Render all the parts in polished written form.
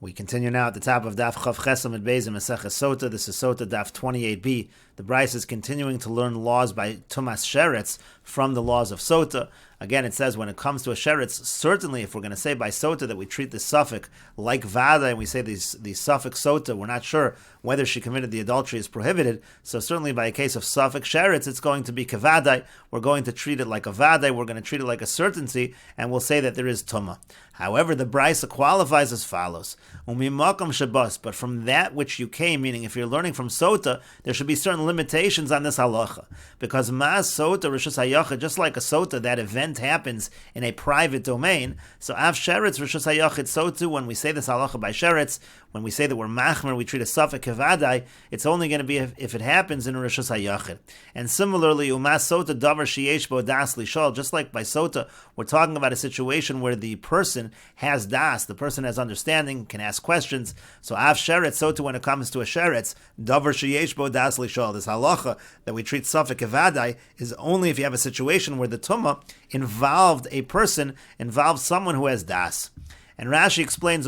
We continue now at the top of Daf Chav Chesam at Beis in Meseches Sotah. This is Sotah Daf 28b. The Bryce is continuing to learn laws by Tumas Sheretz from the laws of Sotah. Again, it says when it comes to a Sheretz, certainly if we're going to say by Sotah that we treat the suffix like Vada, and we say the suffix Sotah, we're not sure whether she committed the adultery is prohibited. So certainly by a case of suffix Sheretz, it's going to be Kavadai. We're going to treat it like a Vadai. We're going to treat it like a certainty, and we'll say that there is Tumah. However, the Bryce qualifies as follows. But from that which you came, meaning if you're learning from Sotah, there should be certain limitations on this halacha. Because Mas Sotah, Rishus Hayachid, just like a Sotah, that event happens in a private domain. So Av Sheretz, Rishus Hayachid, so too, when we say this halacha by Sheretz, when we say that we're machmer, we treat a suffix kavadai, it's only going to be if it happens in a Rishus Hayachid. And similarly, Umas Sotah davar sheyesh bo das lishol, just like by Sotah, we're talking about a situation where the person has das, the person has understanding, can ask questions. So Av Sheretz, so too when it comes to a Sheretz, davar sheyesh bo das lishol, this halacha that we treat suffix kavadai is only if you have a situation where the tumah involved a person, involved someone who has das. And Rashi explains,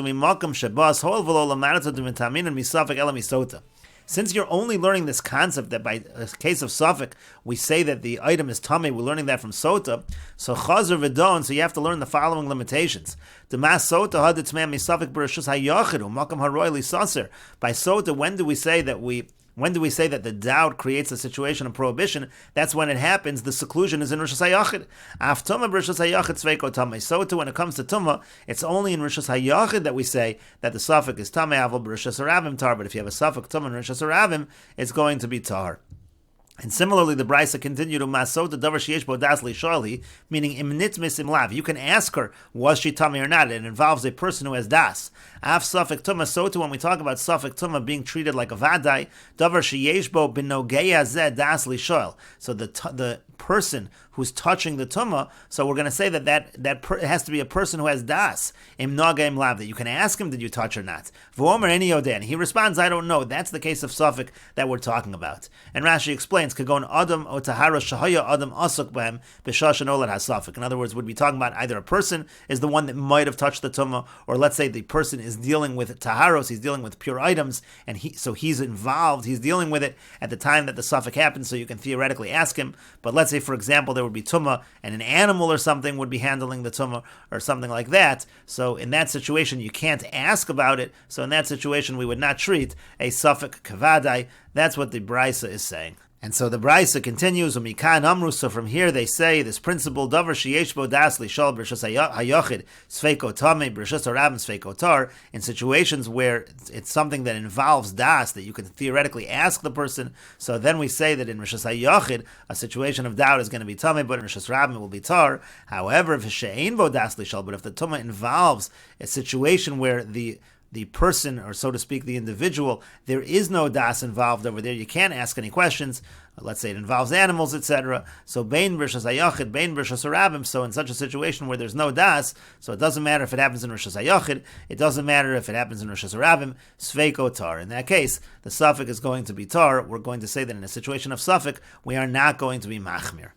since you're only learning this concept that by a case of suffix, we say that the item is tamei, we're learning that from Sotah, so chazar v'don, so you have to learn the following limitations. By Sotah, when do we say that the doubt creates a situation of prohibition? That's when it happens. The seclusion is in Rishus Hayachid. Aftuma b'Rishus Hayachid sveiko tamei. So too, when it comes to Tumah, it's only in Rishus Hayachid that we say that the suffix is tamei avol b'Rishus Haravim tar. But if you have a suffix Tumah in Rishus Haravim, it's going to be tar. And similarly, the Brisa continued to Masota davar sheyesh bo das lisholi, meaning imnit misim lav. You can ask her, was she tummy or not? It involves a person who has das. Af suffix tumah. So too, when we talk about suffix tumah being treated like a vadai, davar sheyesh bo benogeya zeh das lishol. So the person who's touching the tumah, so we're going to say that it has to be a person who has das, im nagaim lav, that you can ask him, did you touch or not? V'omer eni yoden. He responds, I don't know. That's the case of suffix that we're talking about. And Rashi explains, kagon adam o tahara shahaya adam asuk b'hem b'shashan olad hasafik. In other words, would be talking about either a person is the one that might have touched the tumah, or let's say the person is dealing with taharos, he's dealing with pure items, and he's involved, he's dealing with it at the time that the suffix happens, so you can theoretically ask him. But let's say, for example, there would be tumah, and an animal or something would be handling the tumah, or something like that. So in that situation, you can't ask about it. So in that situation, we would not treat a suffix kavadai. That's what the Brisa is saying. And so the Brisa continues, Umikan Amru, so from here they say this principle, Davar sheyesh bo das lishol b'rishus hayachid sveiko tamei b'rishus harabim sveiko tar, in situations where it's something that involves das, that you can theoretically ask the person. So then we say that in rishus hayachid, a situation of doubt is going to be tamei, but in rishus harabim it will be tar. However, if she'ein bo das lishol, but if the tumah involves a situation where the person, or so to speak, the individual, there is no das involved over there, you can't ask any questions. Let's say it involves animals, etc. So bein b'rishus hayachid, bein b'rishus harabim. So in such a situation where there's no das, so it doesn't matter if it happens in rishus hayachid, it doesn't matter if it happens in rishus harabim, sveiko tar. In that case, the suffix is going to be tar. We're going to say that in a situation of suffix, we are not going to be machmir.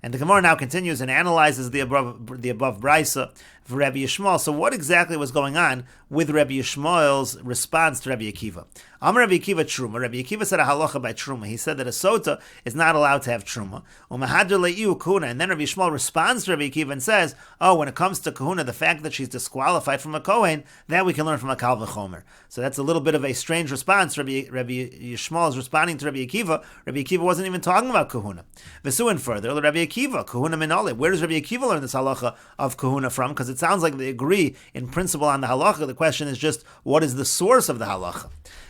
And the Gemara now continues and analyzes the above Brisa for Rabbi Yishmael. So what exactly was going on with Rabbi Yishmael's response to Rabbi Akiva? Amar Rabbi Akiva truma. Rabbi Akiva said a halacha by truma. He said that a sotah is not allowed to have truma. Umahadr leiu kahuna. And then Rabbi Yishmael responds to Rabbi Akiva and says, oh, when it comes to kahuna, the fact that she's disqualified from a kohen, that we can learn from a kal v'chomer. So that's a little bit of a strange response. Rabbi Yishmael is responding to Rabbi Akiva. Rabbi Akiva wasn't even talking about kahuna. Vesuin further, Rabbi Akiva, kahuna minole. Where does Rabbi Akiva learn this halacha of kahuna from? Because it sounds like they agree in principle on the halacha. The question is just, what is the source of the halacha?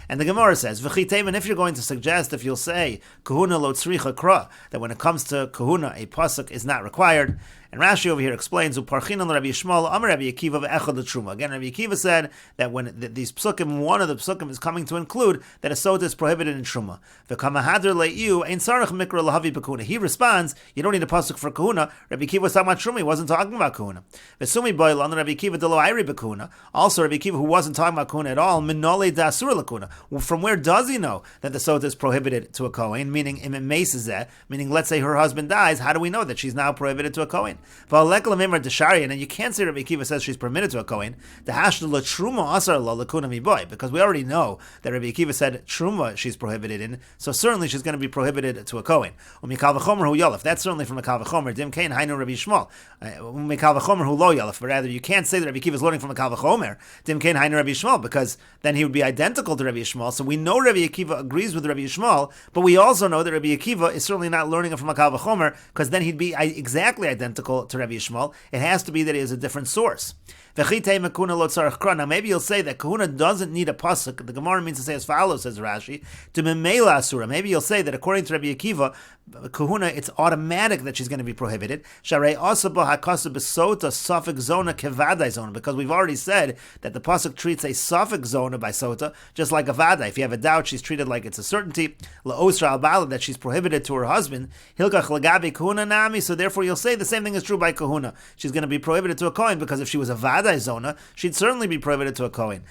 And the Gemara says, and if you're going to suggest, if you'll say, kahuna lo tzricha kra, that when it comes to kahuna, a pasuk is not required. And Rashi over here explains, Uparchinan Rabbi Yishmael, Amar Rabbi Akiva ve'echad l'truma. Again, Rabbi Akiva said that when these psukim, one of the psukim is coming to include that a sotah is prohibited in truma. V'kamahadr le'iu ein sarach mikra lahavi b'kahuna. He responds, you don't need a pasuk for kahuna. Rabbi Akiva was talking about truma, he wasn't talking about kahuna. V'sumi boil on Rabbi Akiva delo ayri b'kahuna. Also, Rabbi Akiva, who wasn't talking about kahuna at all, minole da'asur l'kahuna. From where does he know that the sotah is prohibited to a kohen? Meaning, meaning let's say her husband dies, how do we know that she's now prohibited to a kohen? And then you can't say Rabbi Akiva says she's permitted to a Kohen. Because we already know that Rabbi Akiva said truma she's prohibited in, so certainly she's going to be prohibited to a Kohen. That's certainly from a Kal V'chomer. Dim Kain Hainu Rabbi Shmuel. Kal V'chomer hu lo yalef. But rather, you can't say that Rabbi Akiva is learning from a Kal V'chomer. Dim Kain Hainu Rabbi Shmuel, because then he would be identical to Rabbi Shmuel. So we know Rabbi Akiva agrees with Rabbi Shmuel, but we also know that Rabbi Akiva is certainly not learning it from a Kal V'chomer, because then he'd be exactly identical to Rabbi Shmuel. It has to be that he has a different source. Now maybe you'll say that kahuna doesn't need a pasuk. The Gemara means to say as follows, says Rashi, to memela asura. Maybe you'll say that according to Rabbi Akiva, kahuna, it's automatic that she's going to be prohibited. Sharei asaba hakasa besota suffix zona kevadai zona, because we've already said that the pasuk treats a suffix zona by sota just like a vadai. If you have a doubt, she's treated like it's a certainty. Laosra al bala, that she's prohibited to her husband. Hilkach lagabi kahuna nami. So therefore, you'll say the same thing is true by kahuna. She's going to be prohibited to a kohen, because if she was a vadai zona, she'd certainly be prohibited to a kohen.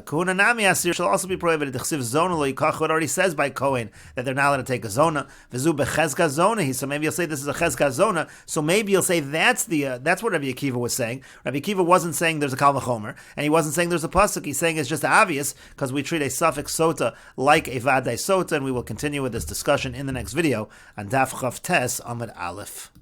Kahuna nami asir shall also be prohibited. The chsiv zona lo yikach, it already says by kohen that they're not allowed to take a zona. V'zu bechezka zona. So maybe you'll say this is a chezka zona. So maybe you'll say that's what Rabbi Akiva was saying. Rabbi Akiva wasn't saying there's a kal v'chomer, and he wasn't saying there's a pasuk. He's saying it's just obvious because we treat a suffix sota like a vadai sota, and we will continue with this discussion in the next video on Daf Chav Tes Amud Aleph.